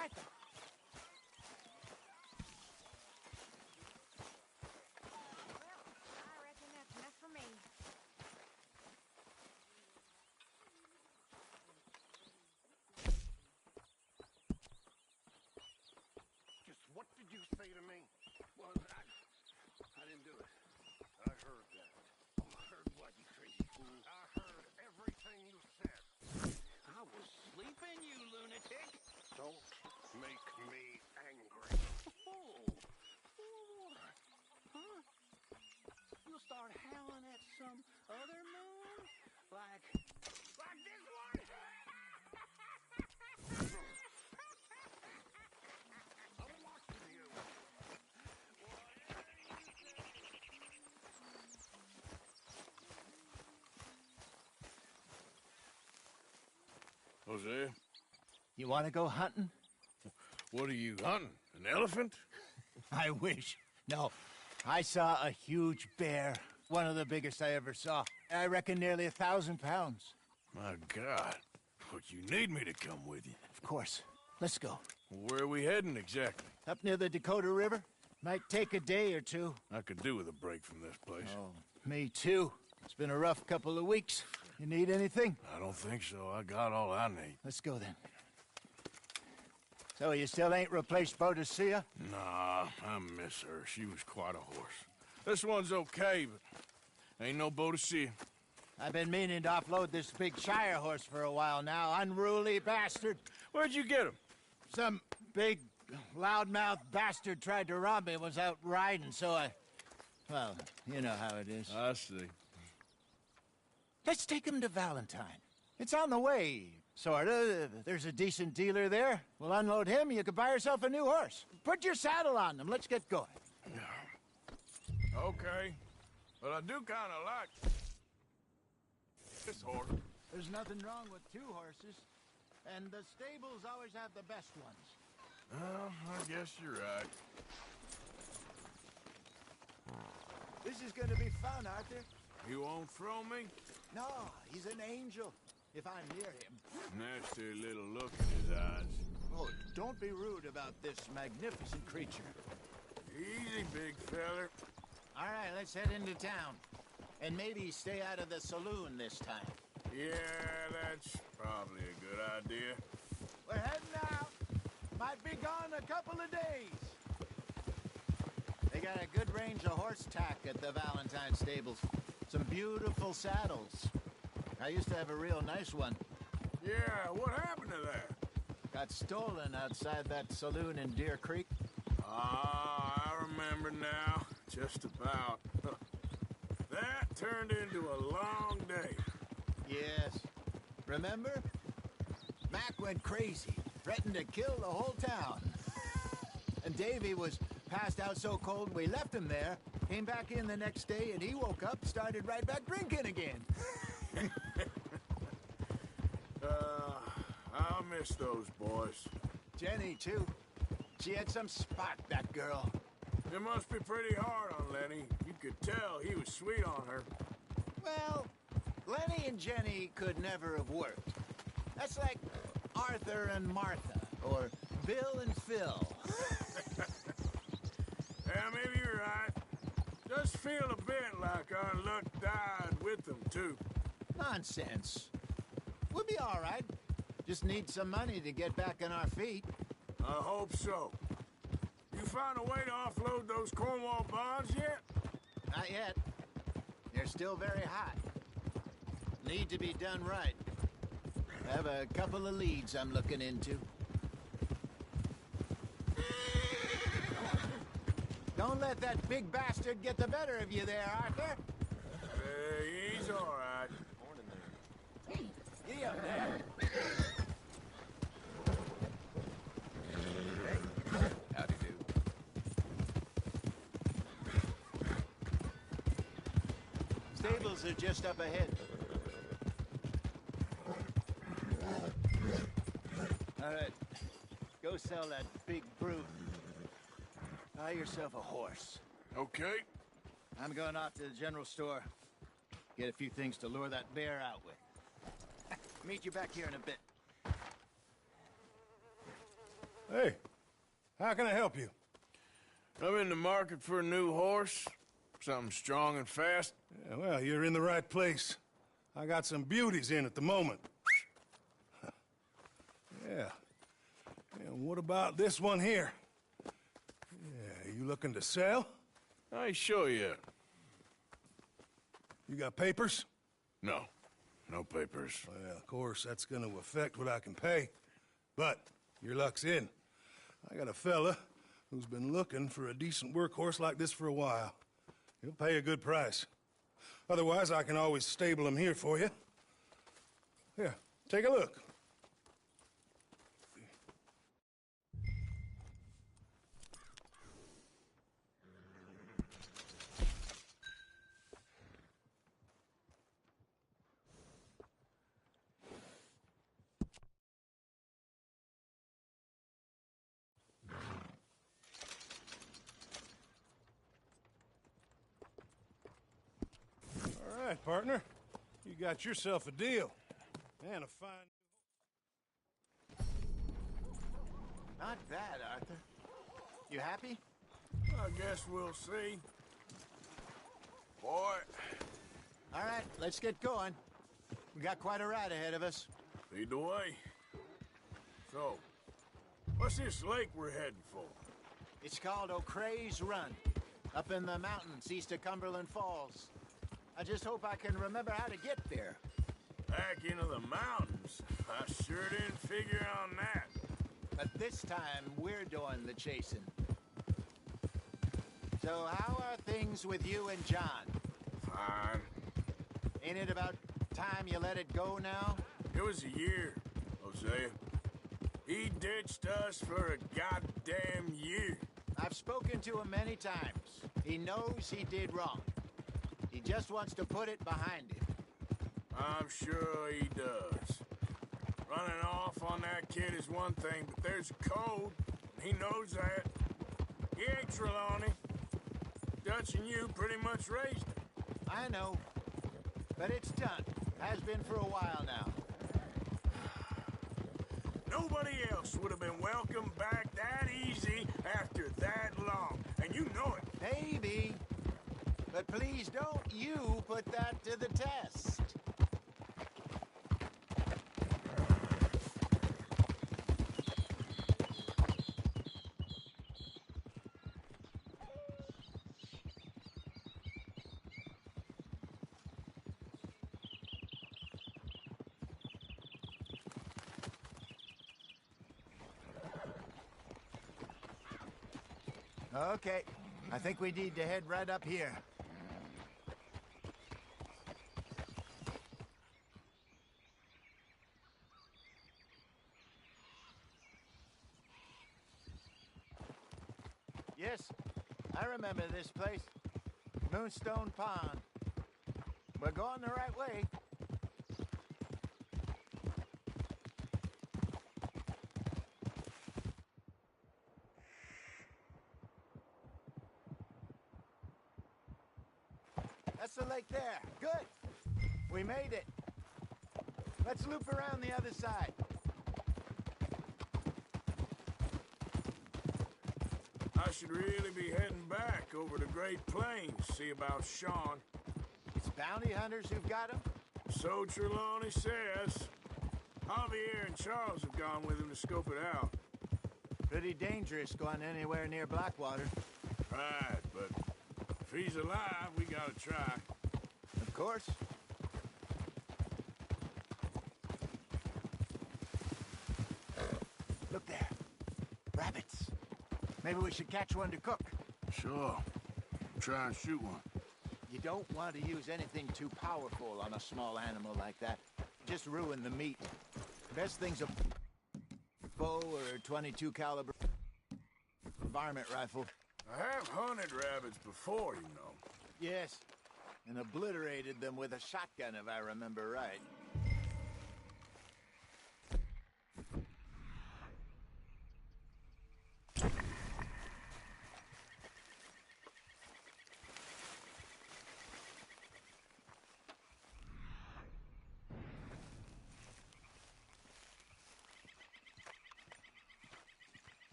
Arthur. Well, I reckon that's enough for me. Just what did you say to me? Well, I didn't do it. I heard that. I heard what, you crazy fool? I heard everything you said. I was sleeping, you lunatic. Don't make me angry. Oh, what? Huh? You'll start howling at some other moon? Like this one? I'm watching you. Jose, You want to go hunting? what are you hunting? An elephant? I wish. No, I saw a huge bear. One of the biggest I ever saw. I reckon nearly 1,000 pounds. My God. But you need me to come with you. Of course. Let's go. Where are we heading exactly? Up near the Dakota River. Might take a day or two. I could do with a break from this place. Oh, me too. It's been a rough couple of weeks. You need anything? I don't think so. I got all I need. Let's go then. So you still ain't replaced Boadicea? Nah, I miss her. She was quite a horse. This one's okay, but ain't no Boadicea. I've been meaning to offload this big Shire horse for a while now. Unruly bastard. Where'd you get him? Some big, loudmouth bastard tried to rob me and was out riding, so I... Well, you know how it is. I see. Let's take him to Valentine. It's on the way, sorta. There's a decent dealer there. We'll unload him, you can buy yourself a new horse. Put your saddle on them, let's get going. Okay. But I do kind of like this horse. There's nothing wrong with two horses, and the stables always have the best ones. Well, I guess you're right. This is gonna be fun, Arthur. You won't throw me? No, he's an angel, if I'm near him. Nasty little look in his eyes. Oh, don't be rude about this magnificent creature. Easy, big feller. All right, let's head into town. And maybe stay out of the saloon this time. Yeah, that's probably a good idea. We're heading out. Might be gone a couple of days. They got a good range of horse tack at the Valentine stables. Some beautiful saddles. I used to have a real nice one. Yeah, what happened to that? Got stolen outside that saloon in Deer Creek. Ah, I remember now. Just about. That turned into a long day. Yes. Remember? Mac went crazy, threatened to kill the whole town. And Davy was passed out so cold we left him there, came back in the next day, and he woke up, started right back drinking again. I'll miss those boys. Jenny, too. She had some spot, that girl. It must be pretty hard on Lenny. You could tell he was sweet on her. Well, Lenny and Jenny could never have worked. That's like Arthur and Martha, or Bill and Phil. Yeah, maybe you're right. Just feel a bit like our luck died with them, too. Nonsense. We'll be all right. Just need some money to get back on our feet. I hope so. You found a way to offload those Cornwall bonds yet? Not yet. They're still very hot. Need to be done right. I have a couple of leads I'm looking into. Don't let that big bastard get the better of you there, Arthur. He's all right. Morning there. Giddy up there. Howdy do. Stables are just up ahead. All right. Go sell that big brute. Buy yourself a horse. Okay. I'm going off to the general store. Get a few things to lure that bear out with. Meet you back here in a bit. Hey, how can I help you? I'm in the market for a new horse. Something strong and fast. Yeah, well, you're in the right place. I got some beauties in at the moment. Yeah. And what about this one here? Yeah, you looking to sell? I ain't sure yet. You got papers? No. No papers. Well, of course, that's gonna affect what I can pay. But your luck's in. I got a fella who's been looking for a decent workhorse like this for a while. He'll pay a good price. Otherwise, I can always stable him here for you. Here, take a look. All right, partner. You got yourself a deal. And a fine... Not bad, Arthur. You happy? I guess we'll see. Boy. All right, let's get going. We got quite a ride ahead of us. Lead the way. So, what's this lake we're heading for? It's called O'Creagh's Run, up in the mountains east of Cumberland Falls. I just hope I can remember how to get there. Back into the mountains? I sure didn't figure on that. But this time, we're doing the chasing. So how are things with you and John? Fine. Ain't it about time you let it go now? It was a year, Hosea. He ditched us for a goddamn year. I've spoken to him many times. He knows he did wrong. He just wants to put it behind him. I'm sure he does. Running off on that kid is one thing, but there's a code. He knows that. He ain't Trelawney. Dutch and you pretty much raised him. I know. But it's done. Has been for a while now. Nobody else would have been welcomed back that easy after that long. And you know it. Maybe. But please don't you put that to the test. Okay, I think we need to head right up here. Yes, I remember this place. Moonstone Pond. We're going the right way. That's the lake there. Good. We made it. Let's loop around the other side. I should really be heading back over the Great Plains, see about Sean. It's bounty hunters who've got him? So Trelawney says. Javier and Charles have gone with him to scope it out. Pretty dangerous going anywhere near Blackwater. Right, but if he's alive, we gotta try. Of course. Look there. Rabbits. Maybe we should catch one to cook. Sure. Try and shoot one. You don't want to use anything too powerful on a small animal like that. Just ruin the meat. Best thing's a bow or 22 caliber varmint rifle. I have hunted rabbits before, you know. Yes, and obliterated them with a shotgun if I remember right.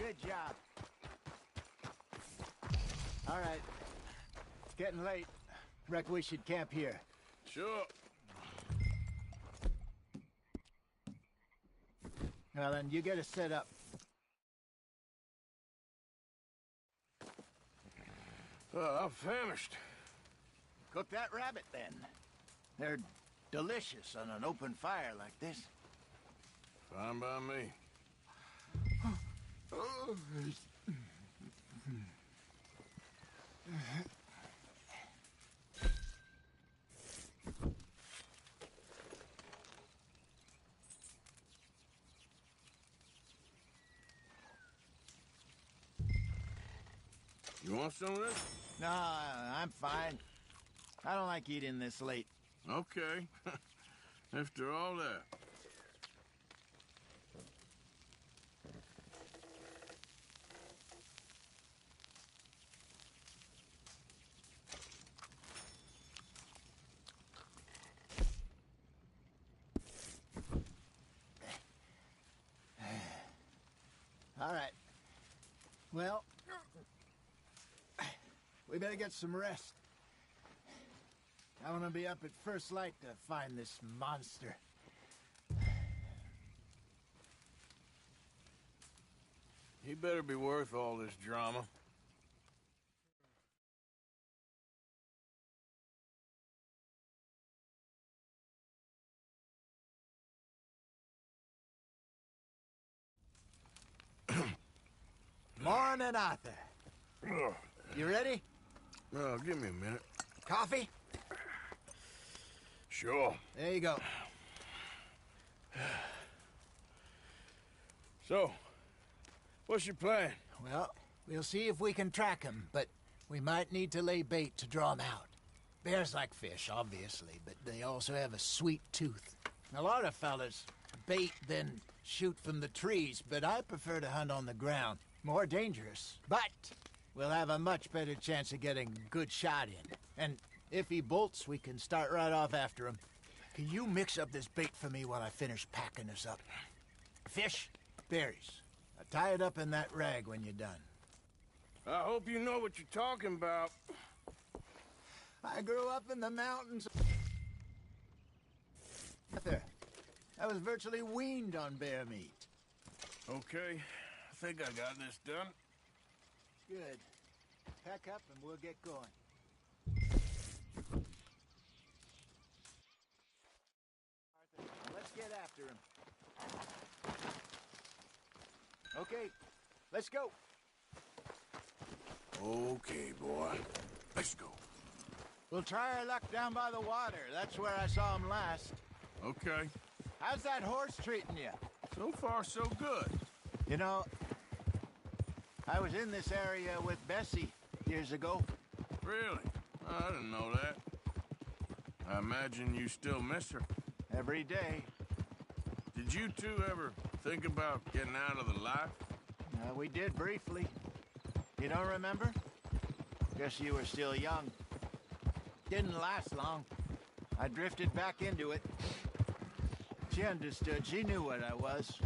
Good job. All right. It's getting late. Reckon we should camp here. Sure. Well, then, you get us set up. I'm famished. Cook that rabbit, then. They're delicious on an open fire like this. Fine by me. You want some of this? No, I'm fine. I don't like eating this late. Okay. After all that. All right. Well, we better get some rest. I want to be up at first light to find this monster. He better be worth all this drama. Morning, Arthur. You ready? Give me a minute. Coffee? Sure. There you go. So, what's your plan? Well, we'll see if we can track him, but we might need to lay bait to draw him out. Bears like fish, obviously, but they also have a sweet tooth. A lot of fellas bait, then shoot from the trees, but I prefer to hunt on the ground. More dangerous, but we'll have a much better chance of getting a good shot in. And if he bolts, we can start right off after him. Can you mix up this bait for me while I finish packing this up? Fish, berries. Tie it up in that rag when you're done. I hope you know what you're talking about. I grew up in the mountains. Arthur, I was virtually weaned on bear meat. Okay, I think I got this done. Good. Pack up and we'll get going. Arthur, let's get after him. Okay, let's go. Okay, boy. Let's go. We'll try our luck down by the water. That's where I saw him last. Okay. How's that horse treating you? So far, so good. You know, I was in this area with Bessie years ago. Really? I didn't know that. I imagine you still miss her. Every day. Did you two ever think about getting out of the life? We did briefly. You don't remember? Guess you were still young. Didn't last long. I drifted back into it. She understood. She knew what I was.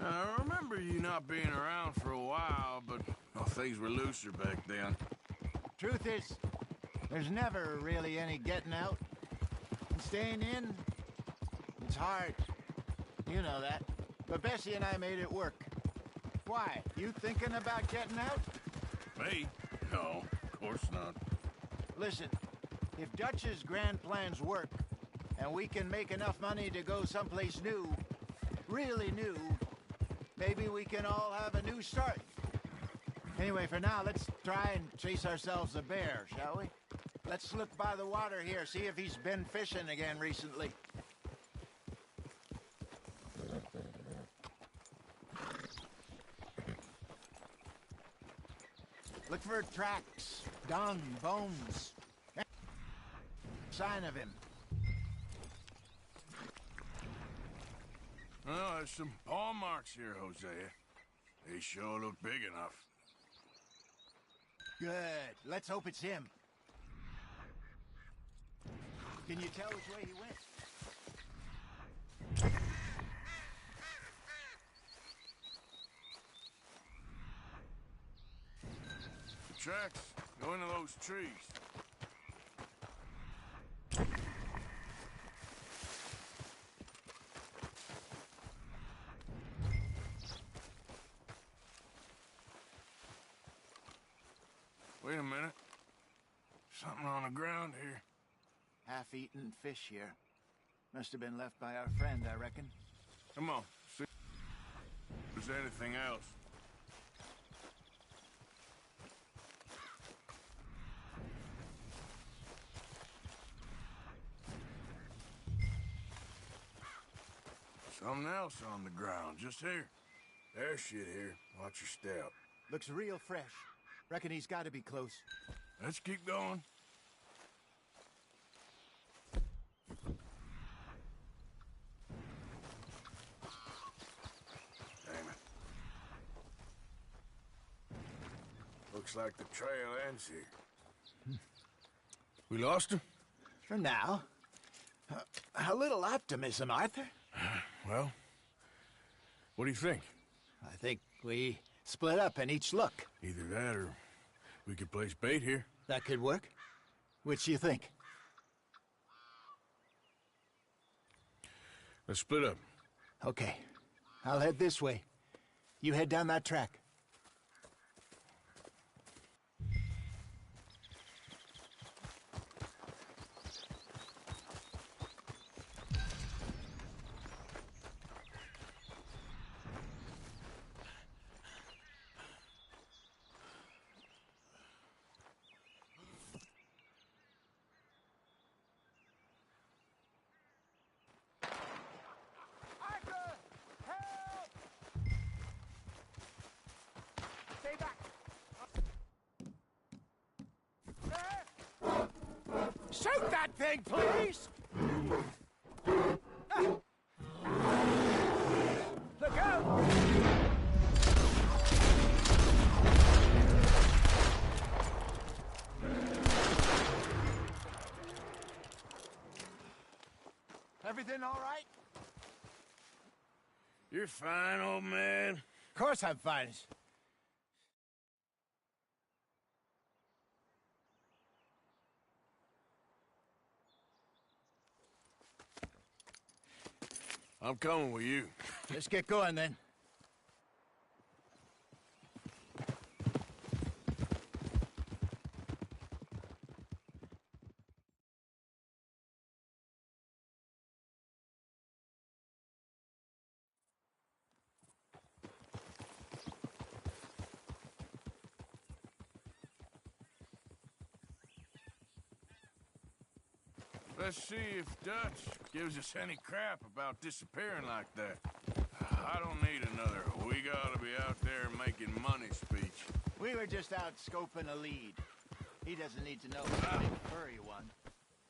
I remember you not being around for a while, but things were looser back then. Truth is, there's never really any getting out. And staying in, it's hard. You know that. But Bessie and I made it work. Why? You thinking about getting out? Me? No, of course not. Listen, if Dutch's grand plans work, and we can make enough money to go someplace new, really new, maybe we can all have a new start. Anyway, for now, let's try and chase ourselves a bear, shall we? Let's slip by the water here, see if he's been fishing again recently. Look for tracks, dung, bones. Sign of him. Well, there's some paw marks here, Hosea. They sure look big enough. Good. Let's hope it's him. Can you tell which way he went? tracks go into those trees. Wait a minute. Something on the ground here. Half-eaten fish here. Must have been left by our friend, I reckon. Come on, see if there's anything else. Something else on the ground, just here. There's shit here. Watch your step. Looks real fresh. Reckon he's got to be close. Let's keep going. Damn it. Looks like the trail ends here. We lost him? For now. A little optimism, Arthur. Well, what do you think? I think we split up and each look. Either that or we could place bait here. That could work. Which do you think? Let's split up. Okay. I'll head this way. You head down that track. Shoot that thing, please! Look out! Everything all right? You're fine, old man. Of course I'm fine. I'm coming with you. Let's get going then. Let's see if Dutch gives us any crap about disappearing like that. I don't need another "we gotta be out there making money" speech. We were just out scoping a lead. He doesn't need to know it's a big furry one.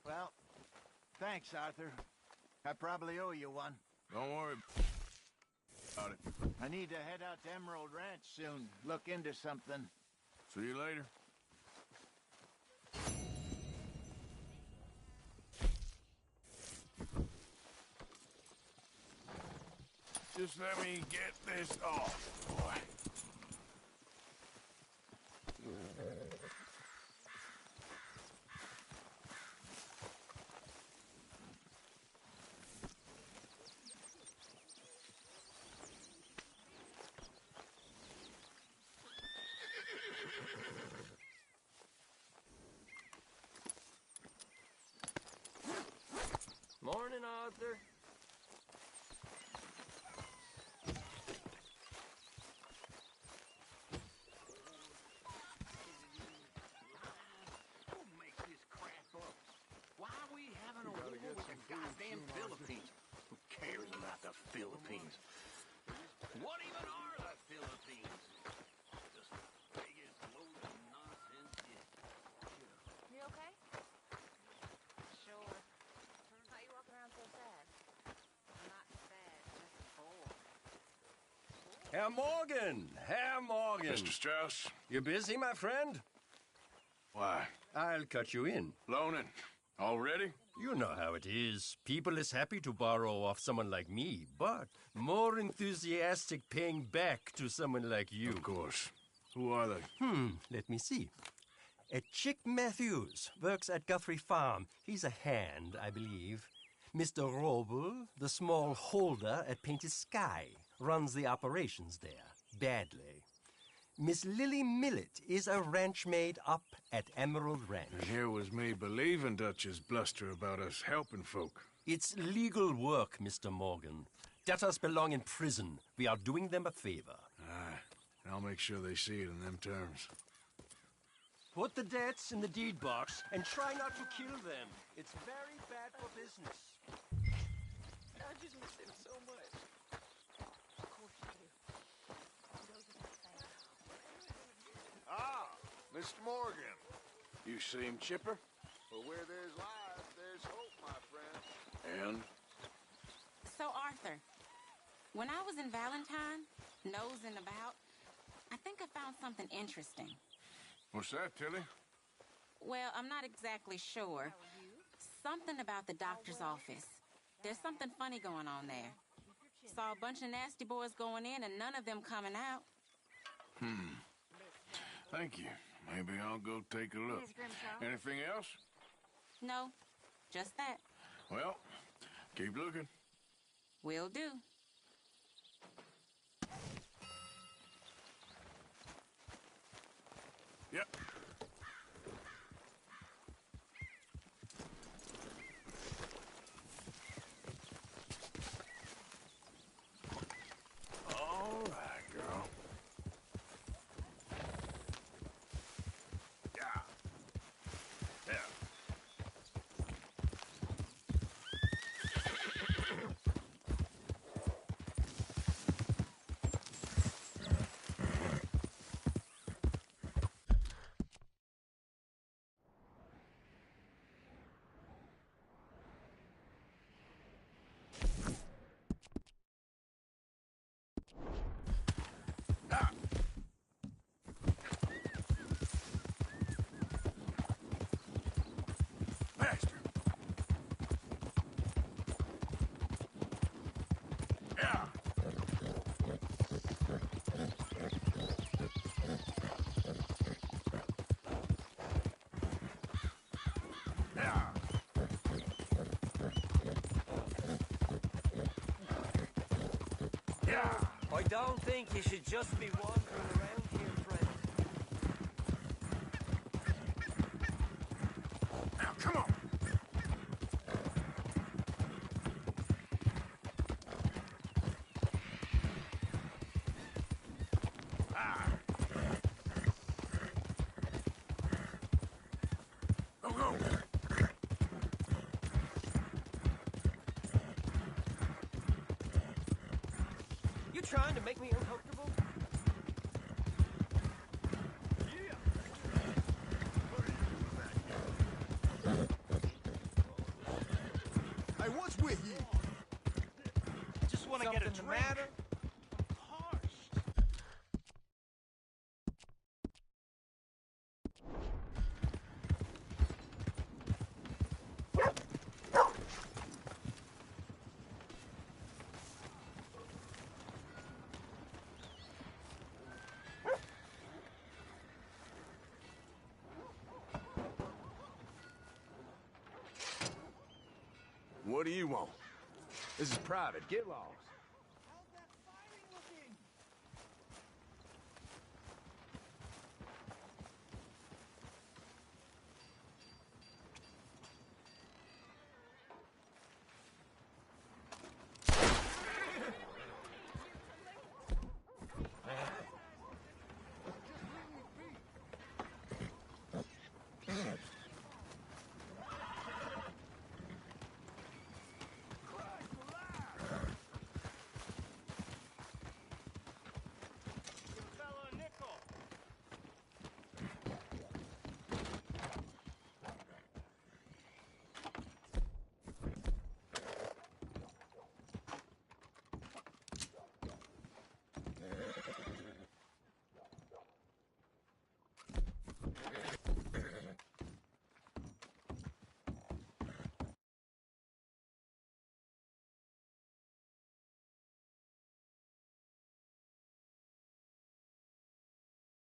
Well, thanks, Arthur. I probably owe you one. Don't worry about it. I need to head out to Emerald Ranch soon. Look into something. See you later. Just let me get this off, boy. Morning, Arthur. Don't make this crap up. Why are we having a war with the goddamn Philippines? Who cares about the Philippines? What even are the Philippines? Just the biggest load of nonsense yet. You okay? Sure. How you walking around so sad? Not sad, just bored. Herr Morgan! Herr Morgan! Mr. Strauss, You busy, my friend? why? I'll cut you in. Loaning. Already? You know how it is. People is happy to borrow off someone like me, but more enthusiastic paying back to someone like you. Of course. Who are they? Let me see. Chick Matthews works at Guthrie Farm. He's a hand, I believe. Mr. Roble, the small holder at Painted Sky, runs the operations there, badly. Miss Lily Millet is a ranch maid up at Emerald Ranch. And here was me believing Dutch's bluster about us helping folk. It's legal work, Mr. Morgan. Debtors belong in prison. We are doing them a favor. Aye, and I'll make sure they see it in them terms. Put the debts in the deed box and try not to kill them. It's very bad for business. I just miss him so much. Of course you do. He knows it's the same. Ah, Mr. Morgan. You seem chipper? Well, where there's life, there's hope, my friend. And? So, Arthur, when I was in Valentine, nosing about, I think I found something interesting. What's that, Tilly? Well, I'm not exactly sure. Something about the doctor's office. There's something funny going on there. Saw a bunch of nasty boys going in and none of them coming out. Thank you. Maybe I'll go take a look. Anything else? No, just that. Well, keep looking. Will do. Yep. All right, girl. Yeah. Yeah. Master. Yeah. Yeah. Yeah. I don't think you should just be wandering around here, friend. Now, come on. Ah. Go, go. You trying to make me uncomfortable? Hey, what's with you? Just want to get a drink. Matter? What do you want? This is private. Get lost.